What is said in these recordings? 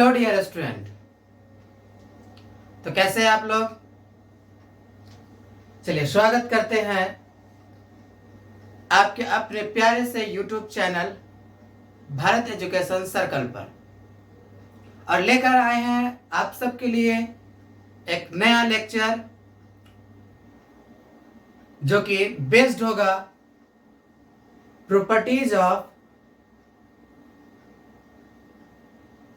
Hello dear student. तो कैसे हैं आप लोग? चलिए स्वागत करते हैं आपके अपने प्यारे से YouTube channel Bharat education circle पर, और लेकर आए हैं आप सबके लिए एक नया लेक्चर जो कि बेस्ड होगा प्रॉपर्टीज ऑफ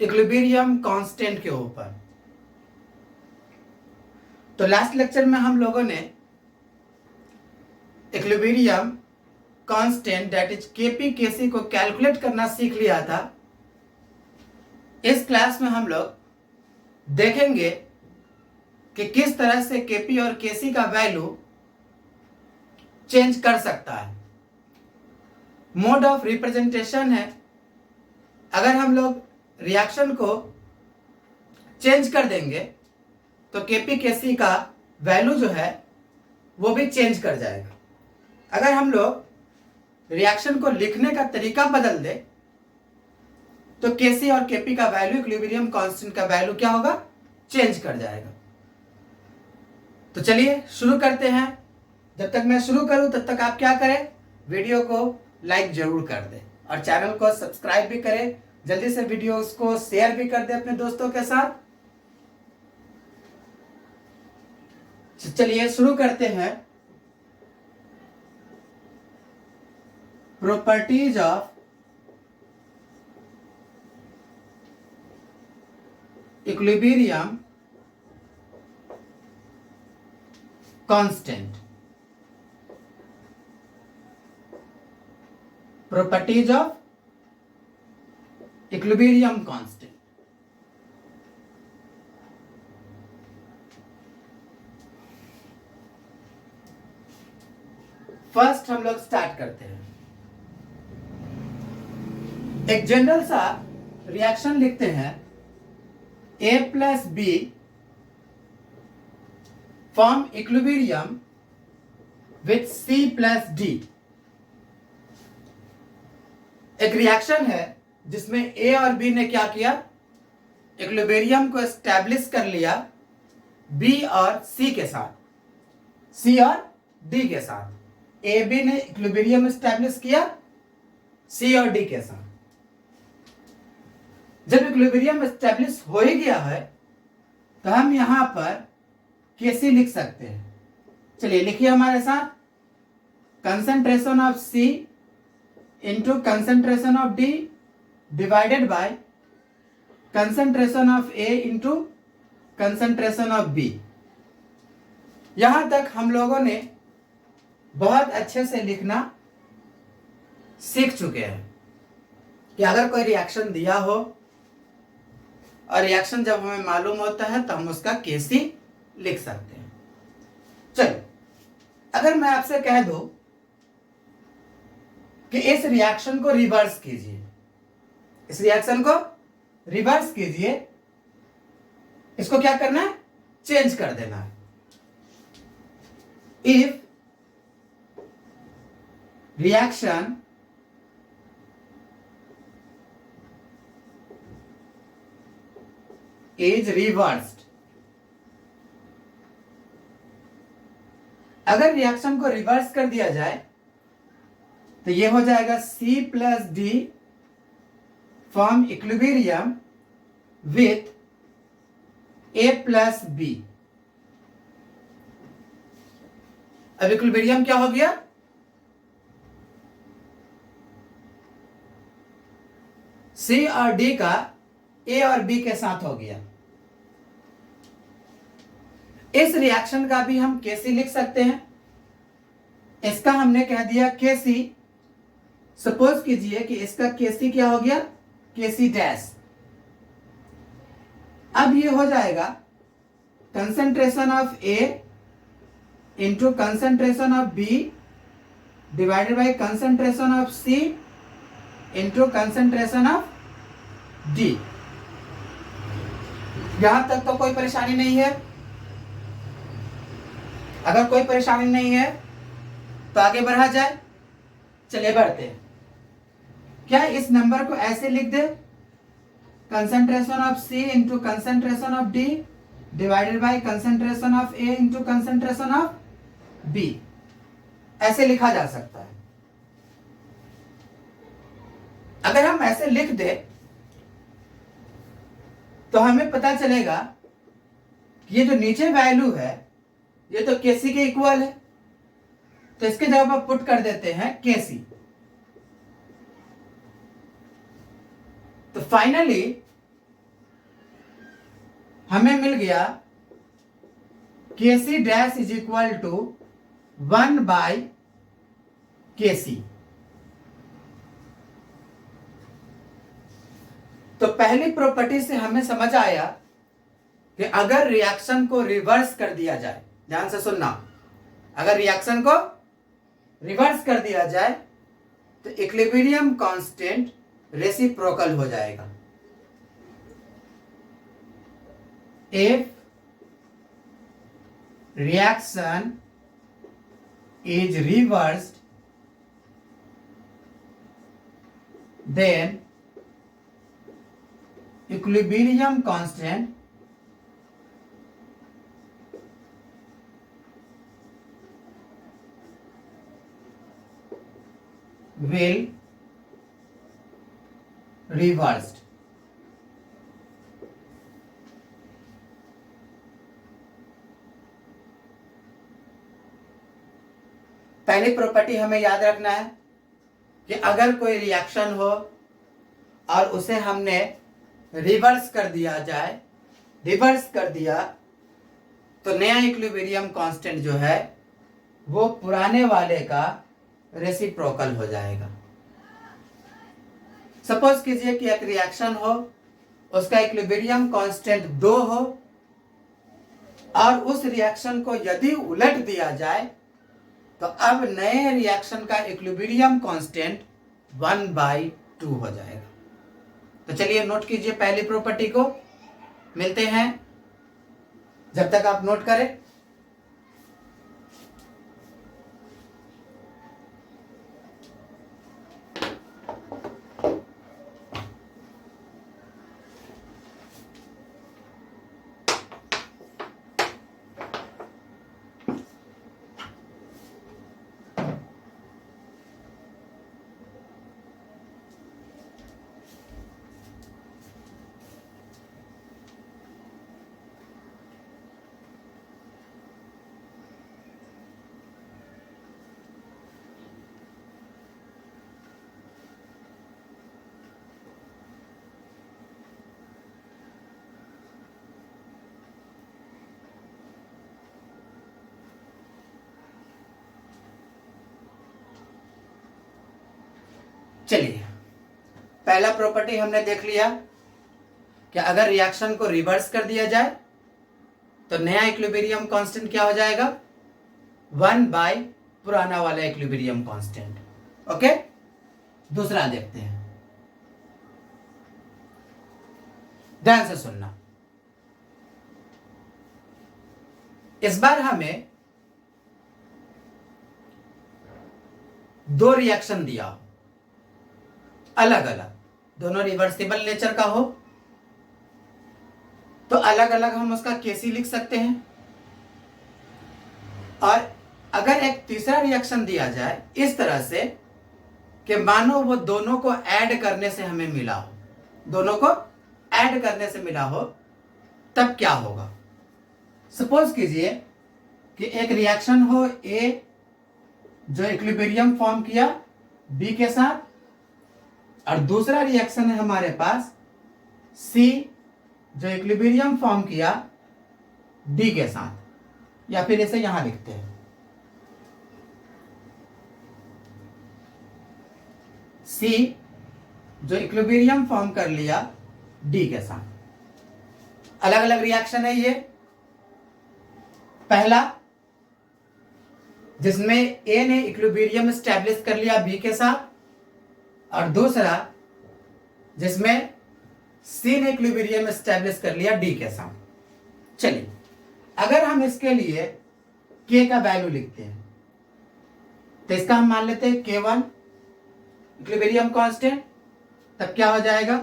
इक्विलिब्रियम कांस्टेंट के ऊपर। तो लास्ट लेक्चर में हम लोगों ने equilibrium constant that is Kp Kc को कैलकुलेट करना सीख लिया था। इस क्लास में हम लोग देखेंगे कि किस तरह से केपी और केसी का वैल्यू चेंज कर सकता है। मोड ऑफ रिप्रेजेंटेशन है, अगर हम लोग रिएक्शन को चेंज कर देंगे तो केपी केसी का वैल्यू जो है वो भी चेंज कर जाएगा। अगर हम लोग रिएक्शन को लिखने का तरीका बदल दे तो केसी और केपी का वैल्यू, इक्विलिब्रियम कांस्टेंट का वैल्यू क्या होगा? चेंज कर जाएगा। तो चलिए शुरू करते हैं। जब तक मैं शुरू करूं तब तक आप क्या करें? वीडियो को लाइक जरूर कर दें और चैनल को सब्सक्राइब भी करें। जल्दी से वीडियोस को शेयर भी कर दें अपने दोस्तों के साथ। चलिए शुरू करते हैं। Properties of equilibrium constant. Properties of equilibrium constant. First हम लोग स्टार्ट करते हैं। एक जनरल सा रिएक्शन लिखते हैं, A plus B form equilibrium with C plus D. एक रिएक्शन है जिसमें A और B ने क्या किया? इक्विलिब्रियम को एस्टैब्लिश कर लिया B और C के साथ, C और D के साथ। A B ने इक्विलिब्रियम एस्टैब्लिश किया C और D के साथ। जब इक्विलिब्रियम एस्टैब्लिश हो ही गया है तो हम यहां पर केसी लिख सकते हैं। चलिए लिखिए हमारे साथ, concentration of C into concentration of D divided by concentration of A into concentration of B। यहां तक हम लोगों ने बहुत अच्छे से लिखना सीख चुके हैं कि अगर कोई रिएक्शन दिया हो और रिएक्शन जब हमें मालूम होता है तो हम उसका केसी लिख सकते हैं। चलिए, अगर मैं आपसे कह दूं कि इस रिएक्शन को रिवर्स कीजिए, इस रिएक्शन को रिवर्स कीजिए, इसको क्या करना है? चेंज कर देना है। इफ रिएक्शन इज रिवर्स्ड, अगर रिएक्शन को रिवर्स कर दिया जाए तो यह हो जाएगा C plus D form equilibrium with A plus B. अब इक्विलिब्रियम क्या हो गया? C और D का A और B के साथ हो गया। इस रिएक्शन का भी हम केसी लिख सकते हैं। इसका हमने कह दिया केसी। सपोज कीजिए कि इसका केसी क्या हो गया? Kc dash. अब ये हो जाएगा concentration of A into concentration of B divided by concentration of C into concentration of D। यहां तक तो कोई परेशानी नहीं है। अगर कोई परेशानी नहीं है तो आगे बढ़ा जाए। चलिए बढ़ते हैं। क्या इस नंबर को ऐसे लिख दे, concentration of C into concentration of D divided by concentration of A into concentration of B, ऐसे लिखा जा सकता है। अगर हम ऐसे लिख दे तो हमें पता चलेगा कि ये जो नीचे वैल्यू है ये तो केसी के इक्वल है, तो इसके जगह पर पुट कर देते हैं केसी। तो फाइनली हमें मिल गया Kc dash is equal to 1 by Kc. तो पहली प्रॉपर्टी से हमें समझ आया कि अगर रिएक्शन को रिवर्स कर दिया जाए, ध्यान से सुनना, अगर रिएक्शन को रिवर्स कर दिया जाए तो इक्विलिब्रियम कांस्टेंट रेसिप्रोकल हो जाएगा। If reaction is reversed then equilibrium constant will reversed। पहली प्रॉपर्टी हमें याद रखना है कि अगर कोई रिएक्शन हो और उसे हमने रिवर्स कर दिया जाए, रिवर्स कर दिया तो नया इक्विलिब्रियम कांस्टेंट जो है वो पुराने वाले का रेसिप्रोकल हो जाएगा। सपोज कीजिए कि एक रिएक्शन हो, उसका इक्विलिब्रियम कांस्टेंट 2 हो और उस रिएक्शन को यदि उलट दिया जाए तो अब नए रिएक्शन का इक्विलिब्रियम कांस्टेंट 1/2 हो जाएगा। तो चलिए नोट कीजिए पहली प्रॉपर्टी को, मिलते हैं जब तक आप नोट करें। चलिए पहला प्रॉपर्टी हमने देख लिया कि अगर रिएक्शन को रिवर्स कर दिया जाए तो नया इक्विलिब्रियम कांस्टेंट क्या हो जाएगा, 1 बाय पुराना वाला इक्विलिब्रियम कांस्टेंट। ओके, दूसरा देखते हैं, ध्यान से सुनना। इस बार हमें 2 रिएक्शन दिया हो, अलग अलग, दोनों रिवर्सिबल नेचर का हो, तो अलग अलग हम उसका केसी लिख सकते हैं। और अगर एक तीसरा रिएक्शन दिया जाए इस तरह से कि मानो वो दोनों को ऐड करने से हमें मिला हो, दोनों को ऐड करने से मिला हो, तब क्या होगा। सपोज कीजिए कि एक रिएक्शन हो ए जो इक्विलिब्रियम फॉर्म किया बी के साथ, और दूसरा रिएक्शन है हमारे पास सी जो इक्विलिब्रियम फॉर्म किया डी के साथ, या फिर इसे यहां लिखते हैं सी जो इक्विलिब्रियम फॉर्म कर लिया डी के साथ। अलग अलग रिएक्शन है ये। पहला जिसमें ए ने इक्विलिब्रियम एस्टैब्लिश कर लिया बी के साथ, और दूसरा जिसमें सी ने इक्विलिब्रियम एस्टैब्लिश कर लिया डी के साथ। चलिए अगर हम इसके लिए के का वैल्यू लिखते हैं तो इसका हम मान लेते हैं K1 इक्विलिब्रियम कांस्टेंट, तब क्या हो जाएगा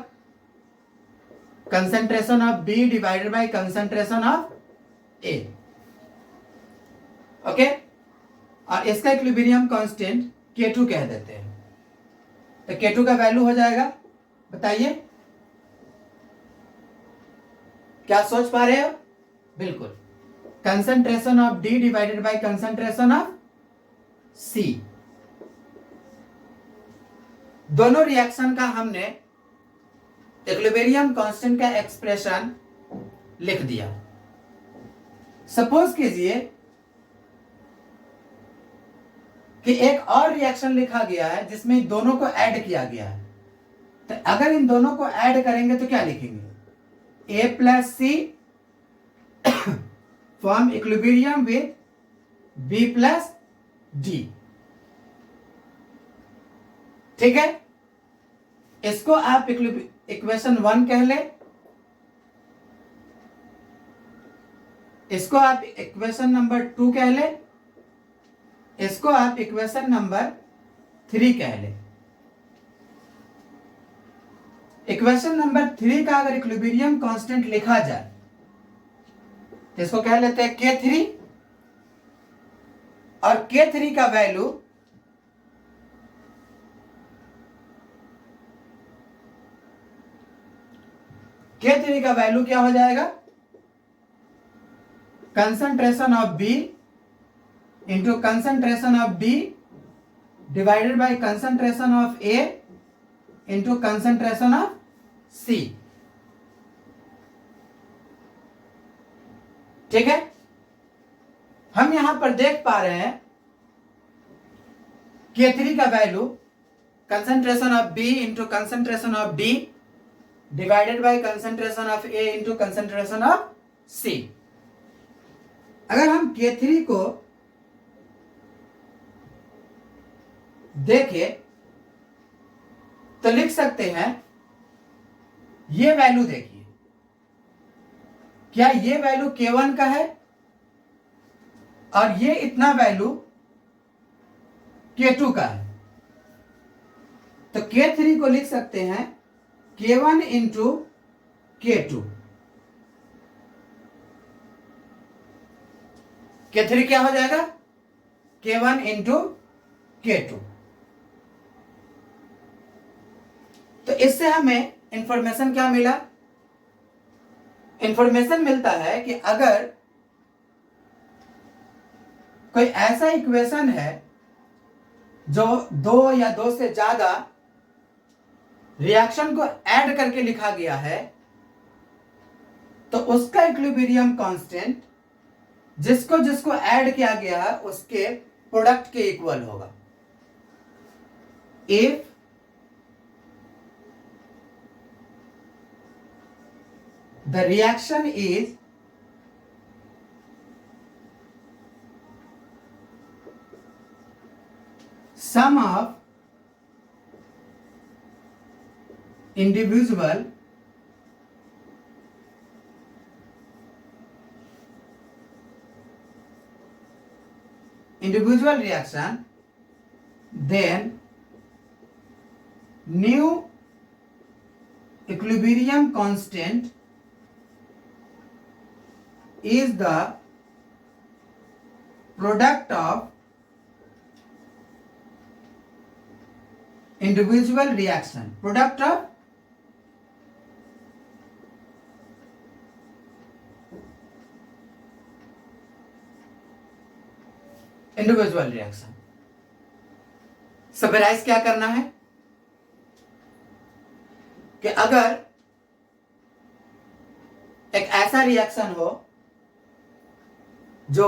concentration of B divided by concentration of A. Okay, और इसका इक्विलिब्रियम कांस्टेंट K2 कह देते हैं। तो K2 का वैल्यू हो जाएगा, बताइए क्या सोच पा रहे हो? बिल्कुल, concentration of D divided by concentration of C. दोनों रिएक्शन का हमने इक्विलिब्रियम कांस्टेंट का एक्सप्रेशन लिख दिया। सपोज कीजिए कि एक और रिएक्शन लिखा गया है जिसमें दोनों को ऐड किया गया है। तो अगर इन दोनों को ऐड करेंगे तो क्या लिखेंगे? A plus C form equilibrium with B plus D. ठीक है, इसको आप इक्वेशन 1 कह ले, इसको आप इक्वेशन नंबर 2 कह ले, इसको आप इक्वेशन नंबर 3 कह ले। इक्वेशन नंबर 3 का अगर इक्विलिब्रियम कांस्टेंट लिखा जाए तो इसको कह लेते हैं K3, और K3 का वैल्यू क्या हो जाएगा? Concentration of B into concentration of D divided by concentration of A into concentration of C। ठीक है, हम यहां पर देख पा रहे हैं K3 का value concentration of B into concentration of D divided by concentration of A into concentration of C। अगर हम K3 को देखें तो लिख सकते हैं, ये वैल्यू देखिए, क्या ये वैल्यू K1 का है और ये इतना वैल्यू K2 का है। तो K3 को लिख सकते हैं K1 इंटू K2। K3 क्या हो जाएगा? K1 into K2। तो इससे हमें इंफॉर्मेशन क्या मिला? इंफॉर्मेशन मिलता है कि अगर कोई ऐसा इक्वेशन है जो 2 या 2 से ज्यादा रिएक्शन को ऐड करके लिखा गया है, तो उसका इक्विलिब्रियम कांस्टेंट जिसको जिसको ऐड किया गया है उसके प्रोडक्ट के इक्वल होगा। If the reaction is sum of individual reaction, then new equilibrium constant is the product of individual reaction, product of individual reaction। Summarise क्या करना है कि अगर एक ऐसा रिएक्शन हो जो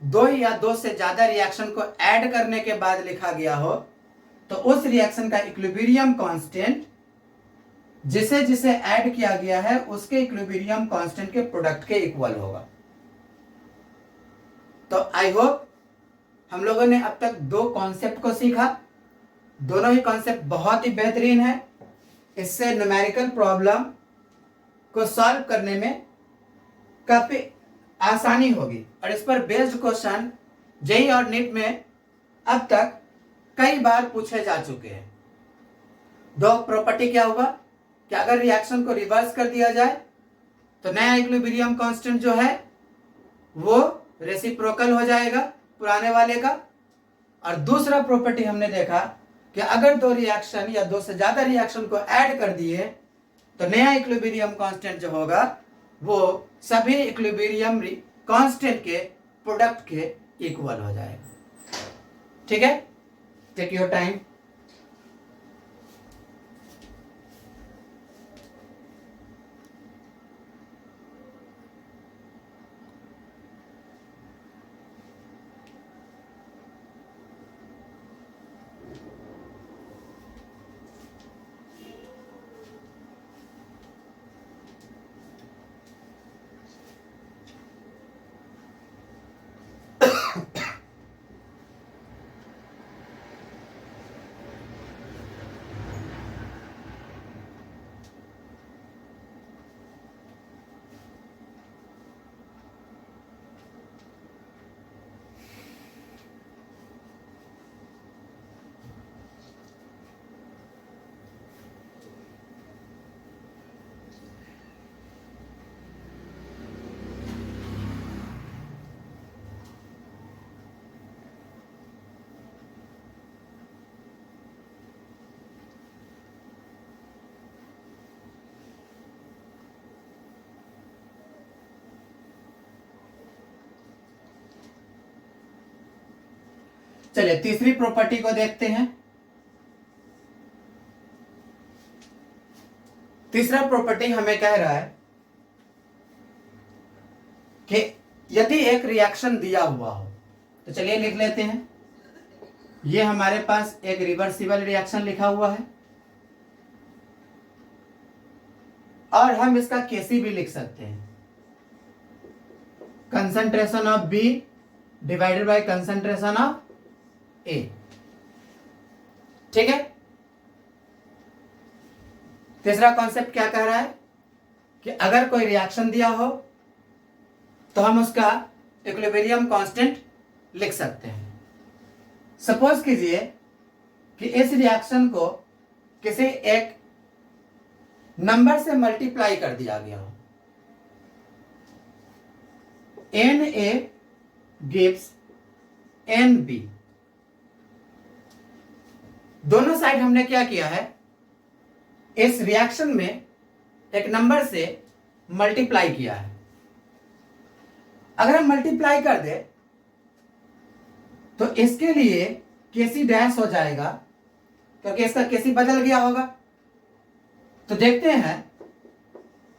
2 या 2 से ज्यादा रिएक्शन को ऐड करने के बाद लिखा गया हो, तो उस रिएक्शन का इक्विलिब्रियम कांस्टेंट जिसे जिसे ऐड किया गया है उसके इक्विलिब्रियम कांस्टेंट के प्रोडक्ट के इक्वल होगा। तो आई होप हम लोगों ने अब तक 2 कॉन्सेप्ट को सीखा। दोनों ही कॉन्सेप्ट बहुत ही बेहतरीन है। इससे न्यूमेरिकल प्रॉब्लम को सॉल्व करने में काफी आसानी होगी, और इस पर बेस्ड क्वेश्चन जेईई और नीट में अब तक कई बार पूछे जा चुके हैं। दो प्रॉपर्टी क्या हुआ? कि अगर रिएक्शन को रिवर्स कर दिया जाए तो नया इक्विलिब्रियम कांस्टेंट जो है वो रेसिप्रोकल हो जाएगा पुराने वाले का। और दूसरा प्रॉपर्टी हमने देखा कि अगर दो रिएक्शन या दो से ज्यादा रिएक्शन को ऐड कर दिए तो नया इक्विलिब्रियम कांस्टेंट जो होगा वो सभी इक्विलिब्रियम कांस्टेंट के प्रोडक्ट के इक्वल हो जाएगा। ठीक है, टेक योर टाइम। चलिए तीसरी प्रॉपर्टी को देखते हैं। तीसरा प्रॉपर्टी हमें कह रहा है कि यदि एक रिएक्शन दिया हुआ हो, तो चलिए लिख लेते हैं। ये हमारे पास एक रिवर्सिबल रिएक्शन लिखा हुआ है और हम इसका केसी भी लिख सकते हैं, concentration of B divided by concentration of A. ठीक है, तीसरा कॉन्सेप्ट क्या कह रहा है कि अगर कोई रिएक्शन दिया हो तो हम उसका इक्विलिब्रियम कांस्टेंट लिख सकते हैं। सपोज कीजिए कि इस रिएक्शन को किसी एक नंबर से मल्टीप्लाई कर दिया गया हो, Na gives Nb। दोनों साइड हमने क्या किया है, इस रिएक्शन में एक नंबर से मल्टीप्लाई किया है। अगर हम मल्टीप्लाई कर दे तो इसके लिए केसी डैश हो जाएगा क्योंकि इसका केसी बदल गया होगा। तो देखते हैं,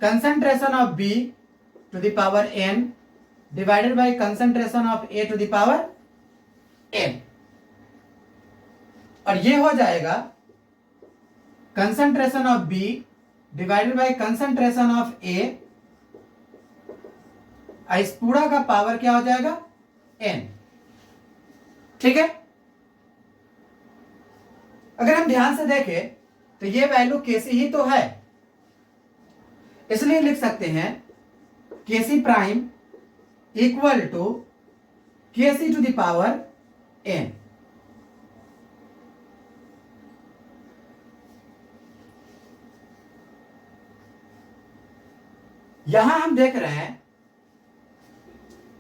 concentration of B to the power n divided by concentration of A to the power n, और ये हो जाएगा concentration of B divided by concentration of A, इस पूरा का पावर क्या हो जाएगा, n। ठीक है, अगर हम ध्यान से देखें तो ये वैल्यू केसी ही तो है, इसलिए लिख सकते हैं Kc prime equal to Kc to the power n। यहां हम देख रहे हैं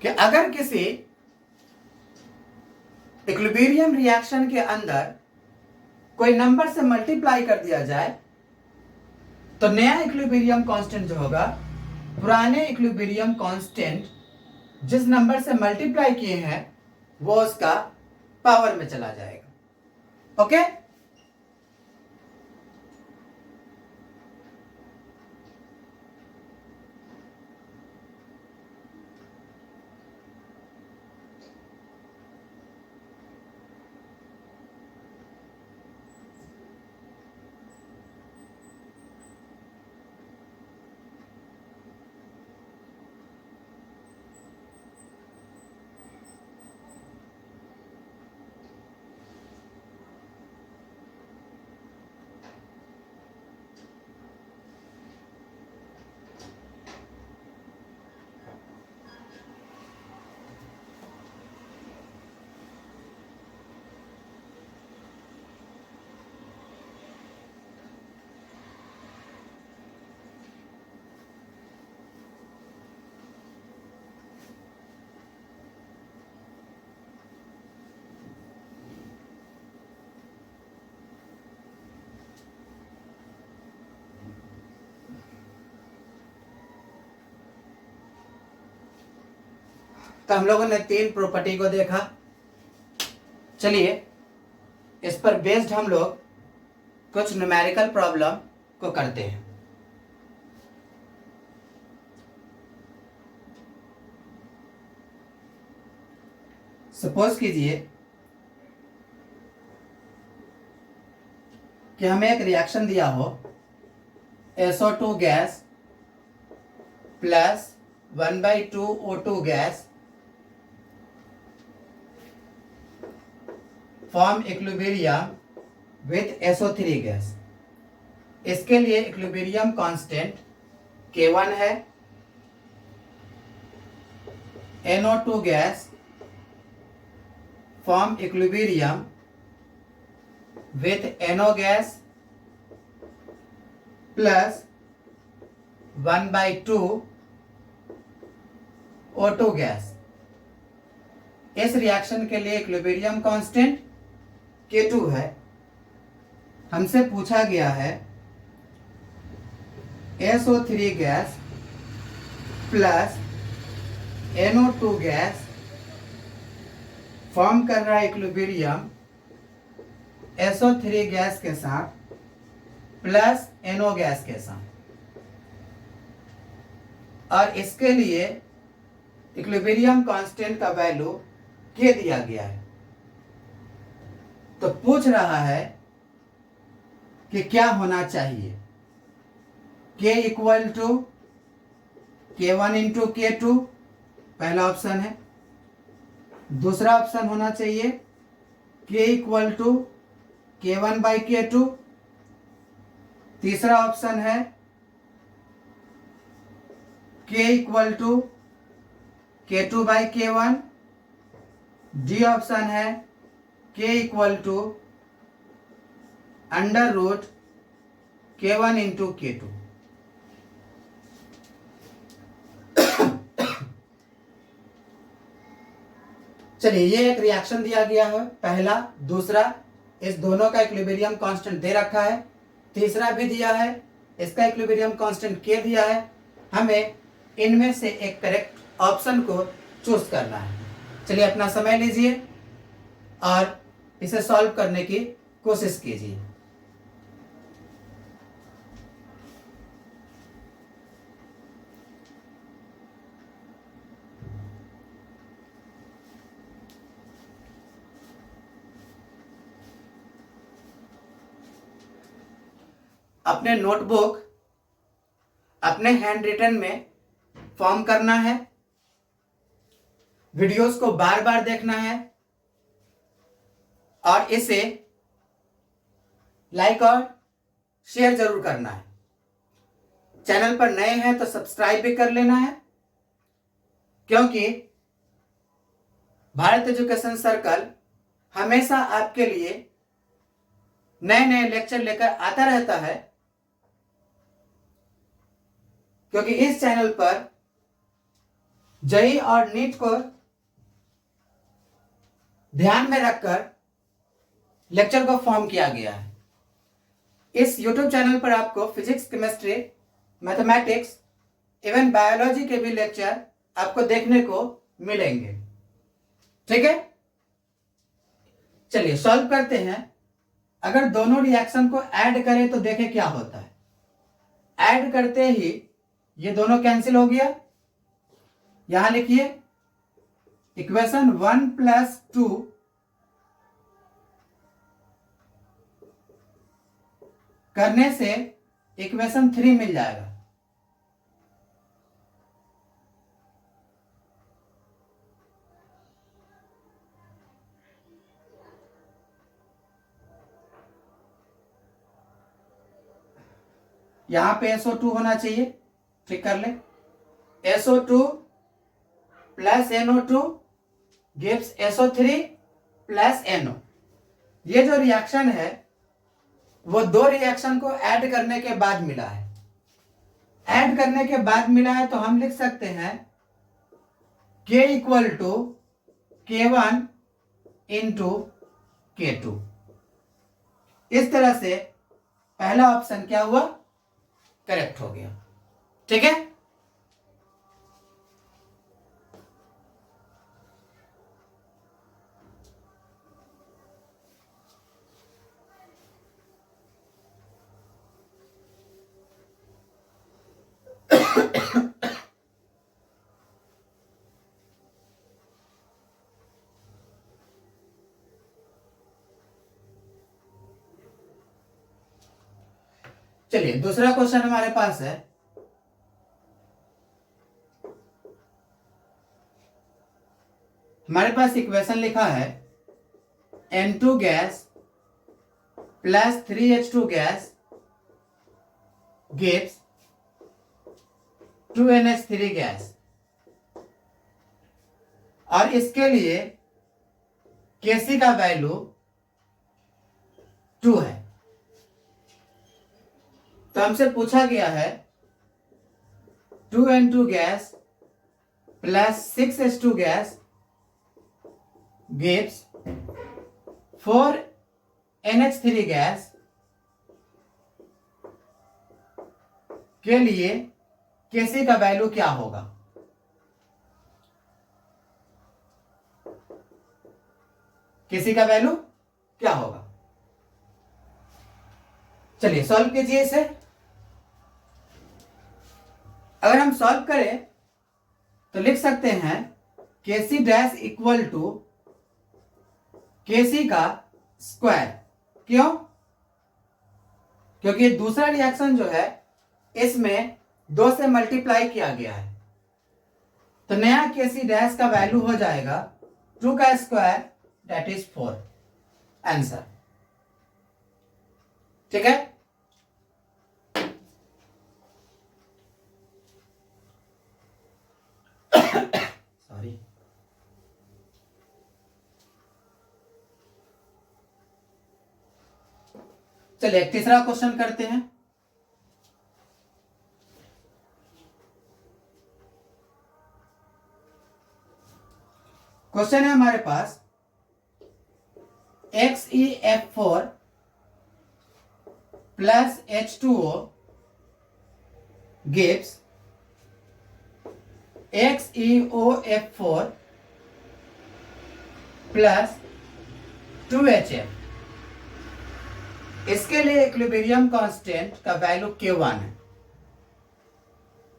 कि अगर किसी इक्विलिब्रियम रिएक्शन के अंदर कोई नंबर से मल्टीप्लाई कर दिया जाए तो नया इक्विलिब्रियम कांस्टेंट जो होगा पुराने इक्विलिब्रियम कांस्टेंट जिस नंबर से मल्टीप्लाई किए हैं वो उसका पावर में चला जाएगा। ओके, तो हम लोगों ने 3 प्रॉपर्टी को देखा। चलिए इस पर बेस्ड हम लोग कुछ न्यूमेरिकल प्रॉब्लम को करते हैं। सपोज कीजिए कि हमें एक रिएक्शन दिया हो SO2 gas plus 1/2 O2 gas form equilibrium with SO3 gas. इसके लिए इक्विलिब्रियम कांस्टेंट K1 है। NO2 gas form equilibrium with NO gas plus 1/2 O2 gas. इस रिएक्शन के लिए इक्विलिब्रियम कांस्टेंट K2 है। हमसे पूछा गया है SO3 gas plus NO2 gas form कर रहा है इक्विलिब्रियम SO3 गैस के साथ प्लस NO गैस के साथ, और इसके लिए इक्विलिब्रियम कांस्टेंट का वैल्यू K दिया गया है। तो पूछ रहा है कि क्या होना चाहिए। K equal to K1 into K2 पहला ऑप्शन है। दूसरा ऑप्शन होना चाहिए K इक्वल टू K1/K2। तीसरा ऑप्शन है K equal to K2/K1। D option है K equal to under root K1 into K2। चलिए ये एक रिएक्शन दिया गया है, पहला दूसरा, इस दोनों का इक्विलिब्रियम कांस्टेंट दे रखा है। तीसरा भी दिया है, इसका इक्विलिब्रियम कांस्टेंट K दिया है। हमें इनमें से एक करेक्ट ऑप्शन को चूज करना है। चलिए अपना समय लीजिए और इसे सॉल्व करने की कोशिश कीजिए। अपने नोटबुक अपने हैंड रिटन में फॉर्म करना है। वीडियोस को बार बार देखना है और इसे लाइक और शेयर जरूर करना है। चैनल पर नए हैं तो सब्सक्राइब भी कर लेना है, क्योंकि भारत एजुकेशन सर्कल हमेशा आपके लिए नए नए लेक्चर लेकर आता रहता है। क्योंकि इस चैनल पर जेईई और नीट को ध्यान में रखकर लेक्चर को फॉर्म किया गया है। इस YouTube चैनल पर आपको physics, chemistry, mathematics, even biology के भी लेक्चर आपको देखने को मिलेंगे। ठीक है, चलिए सॉल्व करते हैं। अगर दोनों रिएक्शन को ऐड करें तो देखें क्या होता है। ऐड करते ही ये दोनों कैंसिल हो गया। यहां लिखिए इक्वेशन 1 + 2 करने से इक्वेशन 3 मिल जाएगा। यहां पे SO2 होना चाहिए, ठीक कर ले। SO2 plus NO2 gives SO3 plus NO। ये जो रिएक्शन है वो दो रिएक्शन को ऐड करने के बाद मिला है। ऐड करने के बाद मिला है तो हम लिख सकते हैं K equal to K1 into K2। इस तरह से पहला ऑप्शन क्या हुआ, करेक्ट हो गया। ठीक है, चलिए दूसरा क्वेश्चन हमारे पास है, हमारे पास इक्वेशन लिखा है N2 gas plus 3H2 gas gives 2NH3 gas, और इसके लिए Kc का वैल्यू 2 है। तो हमसे पूछा गया है 2N2 gas plus 6H2 gas gives 4NH3 gas के लिए Kc का वैल्यू क्या होगा। Kc का वैल्यू क्या होगा, चलिए सॉल्व कीजिए इसे। अगर हम सॉल्व करें तो लिख सकते हैं Kc dash equal to Kc का स्क्वायर। क्यों? क्योंकि दूसरा रिएक्शन जो है इसमें 2 से मल्टीप्लाई किया गया है, तो नया Kc डैश का वैल्यू हो जाएगा 2 का स्क्वायर दैट इज 4। आंसर ठीक है। सॉरी, चलिए एक तीसरा क्वेश्चन करते हैं। क्वेश्चन है हमारे पास XeF4 plus H2O gives XeOF4 plus 2HF। इसके लिए इक्विलिब्रियम कांस्टेंट का वैल्यू K1 है।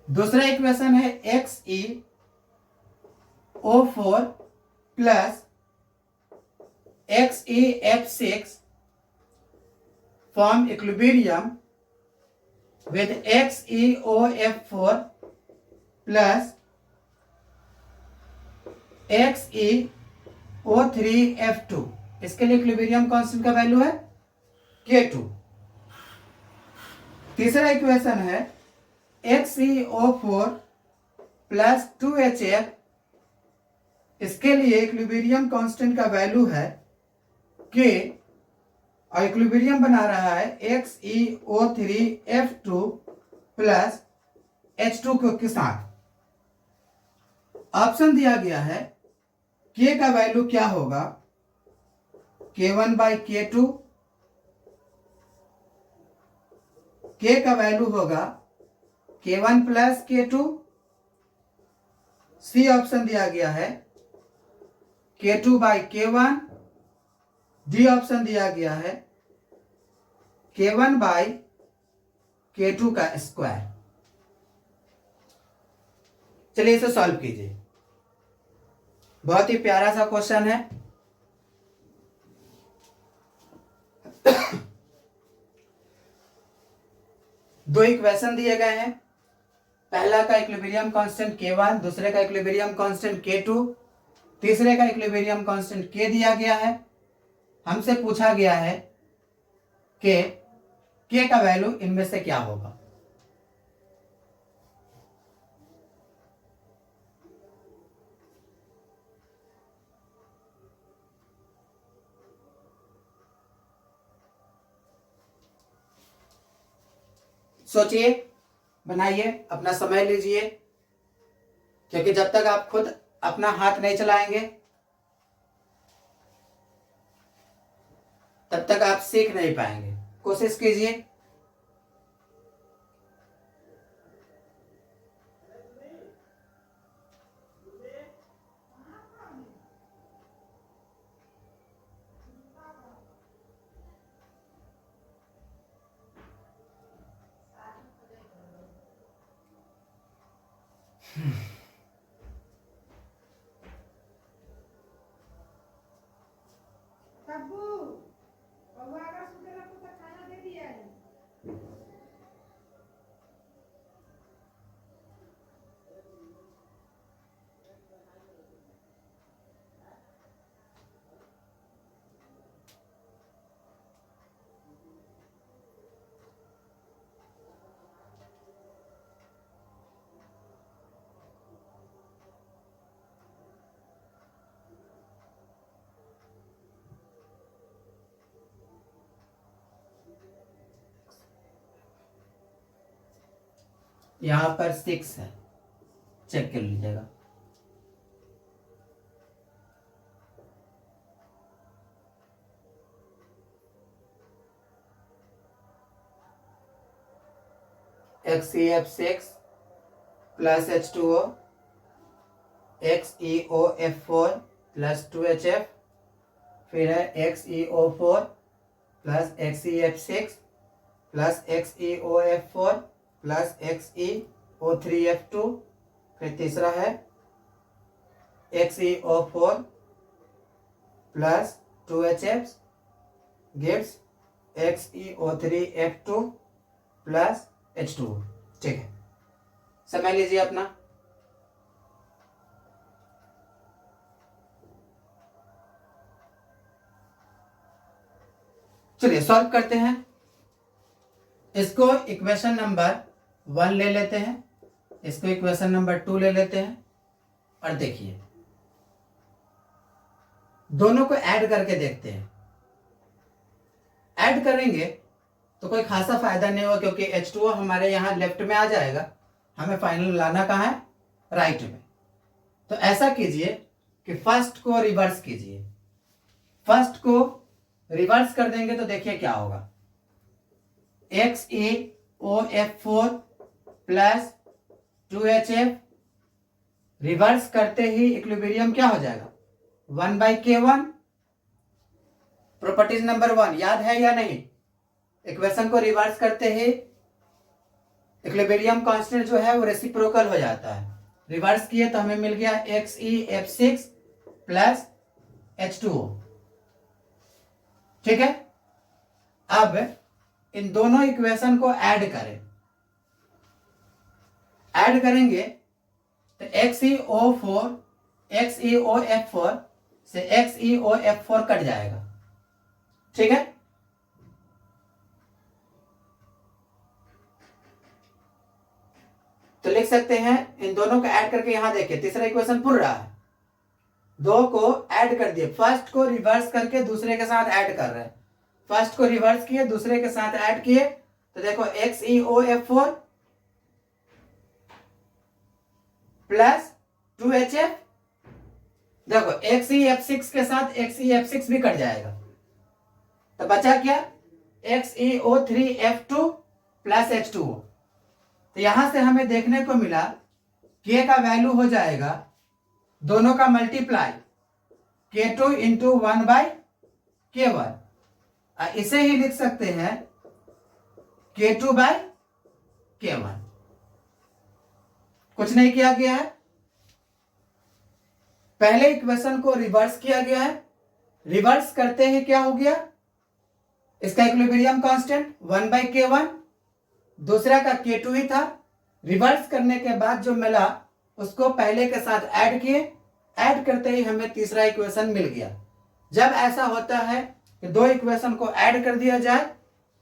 दूसरा इक्वेशन है XeO4 plus XeF6 form equilibrium with XeOF4 plus XeO3F2। इसके लिए इक्विलिब्रियम कांस्टेंट का वैल्यू है K2। तीसरा इक्वेशन है XeO4 प्लस 2HF। इसके लिए इक्विलिब्रियम कांस्टेंट का वैल्यू है K, और इक्विलिब्रियम बना रहा है XeO3F2 प्लस H2 के साथ। ऑप्शन दिया गया है K का वैल्यू क्या होगा, K1 बाई K2। K का वैल्यू होगा K1 plus K2। C option दिया गया है K2 by K1। D option दिया गया है K1 बाई K2 का स्क्वायर। चलिए इसे सॉल्व कीजिए। बहुत ही प्यारा सा क्वेश्चन है। दो इक्वेशन दिए गए हैं, पहला का इक्विलिब्रियम कांस्टेंट K1, दूसरे का इक्विलिब्रियम कांस्टेंट K2, तीसरे का इक्विलिब्रियम कांस्टेंट K दिया गया है। हमसे पूछा गया है कि K का वैल्यू इनमें से क्या होगा। सोचिए, बनाइए, अपना समय लीजिए, क्योंकि जब तक आप खुद अपना हाथ नहीं चलाएंगे तब तक आप सीख नहीं पाएंगे। कोशिश कीजिए। यहाँ पर 6 है, चेक कर लीजिएगा। XeF6 plus H2O, XeOF4 plus 2HF, फिर है XeO4 plus XeF6 plus XeOF4 plus XeO3F2, फिर तीसरा है XeO4 plus 2HF gives XeO3F2 plus H2O। ठीक है, समझ लीजिए अपना। चलिए सॉल्व करते हैं। इसको इक्वेशन नंबर 1 ले लेते हैं, इसको इक्वेशन नंबर 2 ले लेते हैं, और देखिए दोनों को ऐड करके देखते हैं। ऐड करेंगे तो कोई खासा फायदा नहीं होगा, क्योंकि H2O हमारे यहाँ लेफ्ट में आ जाएगा, हमें फाइनल लाना कहाँ है, राइट में। तो ऐसा कीजिए कि फर्स्ट को रिवर्स कीजिए। फर्स्ट को रिवर्स कर देंगे तो देखिए क्या होगा, XeOF4 प्लस 2HF, रिवर्स करते ही इक्विलिब्रियम क्या हो जाएगा, 1/K1। प्रॉपर्टीज नंबर 1 याद है या नहीं? इक्वेशन को रिवर्स करते ही इक्विलिब्रियम कांस्टेंट जो है वो रेसिप्रोकल हो जाता है। रिवर्स किए तो हमें मिल गया XeF6 प्लस H2O। ठीक है, अब इन दोनों इक्वेशन को ऐड करें। ऐड करेंगे तो XeO4 से XeOF4 कट जाएगा। ठीक है, तो लिख सकते हैं इन दोनों को ऐड करके, यहां देखिए तीसरा इक्वेशन पुर रहा है, दो को ऐड कर दिए। फर्स्ट को रिवर्स करके दूसरे के साथ ऐड कर रहे हैं, फर्स्ट को रिवर्स किए दूसरे के साथ ऐड किए, तो देखो XeOF4 प्लस 2HF, देखो XeF6 के साथ XeF6 भी कट जाएगा, तो बचा क्या, XeO3F2 प्लस H2O। तो यहां से हमें देखने को मिला K का वैल्यू हो जाएगा दोनों का मल्टीप्लाई, K2 इंटू 1/K1। इसे ही लिख सकते हैं K2/K1। कुछ नहीं किया गया है, पहले इक्वेशन को रिवर्स किया गया है। रिवर्स करते ही क्या हो गया, इसका इक्विलिब्रियम कांस्टेंट 1/K1, दूसरा का K2 ही था। रिवर्स करने के बाद जो मिला उसको पहले के साथ ऐड किए, ऐड करते ही हमें तीसरा इक्वेशन मिल गया। जब ऐसा होता है कि दो इक्वेशन को ऐड कर दिया जाए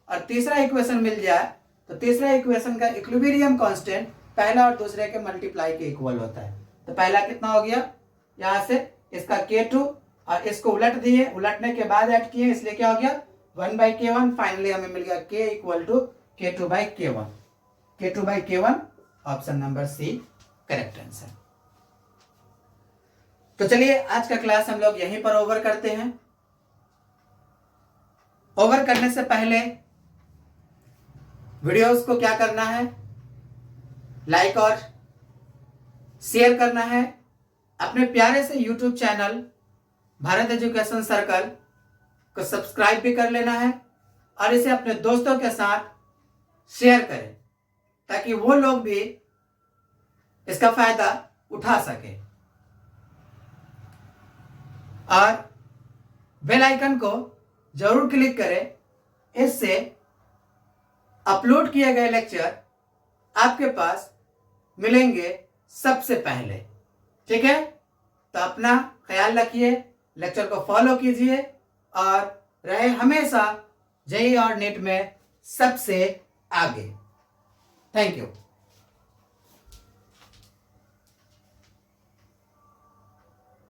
और तीसरा इक्वेशन मिल जाए, तो तीसरा इक्वेशन का इक्विलिब्रियम कांस्टेंट पहला और दूसरे के मल्टीप्लाई के इक्वल होता है। तो पहला कितना हो गया, यहां से इसका K2 और इसको उलट दिए, उलटने के बाद ऐड किए, इसलिए क्या हो गया 1/K1। फाइनली हमें मिल गया K equal to K2/K1। K2/K1 option number C correct answer. तो चलिए आज का क्लास हम लोग यहीं पर ओवर करते हैं। ओवर करने से पहले वीडियोस को क्या करना है, लाइक और शेयर करना है। अपने प्यारे से YouTube channel Bharat education circle को सब्सक्राइब भी कर लेना है और इसे अपने दोस्तों के साथ शेयर करें, ताकि वो लोग भी इसका फायदा उठा सके। और बेल आइकन को जरूर क्लिक करें, इससे अपलोड किए गए लेक्चर आपके पास मिलेंगे सबसे पहले। ठीक है, तो अपना ख्याल रखिए, लेक्चर को फॉलो कीजिए और रहे हमेशा जेईई और नीट में सबसे आगे। Thank you.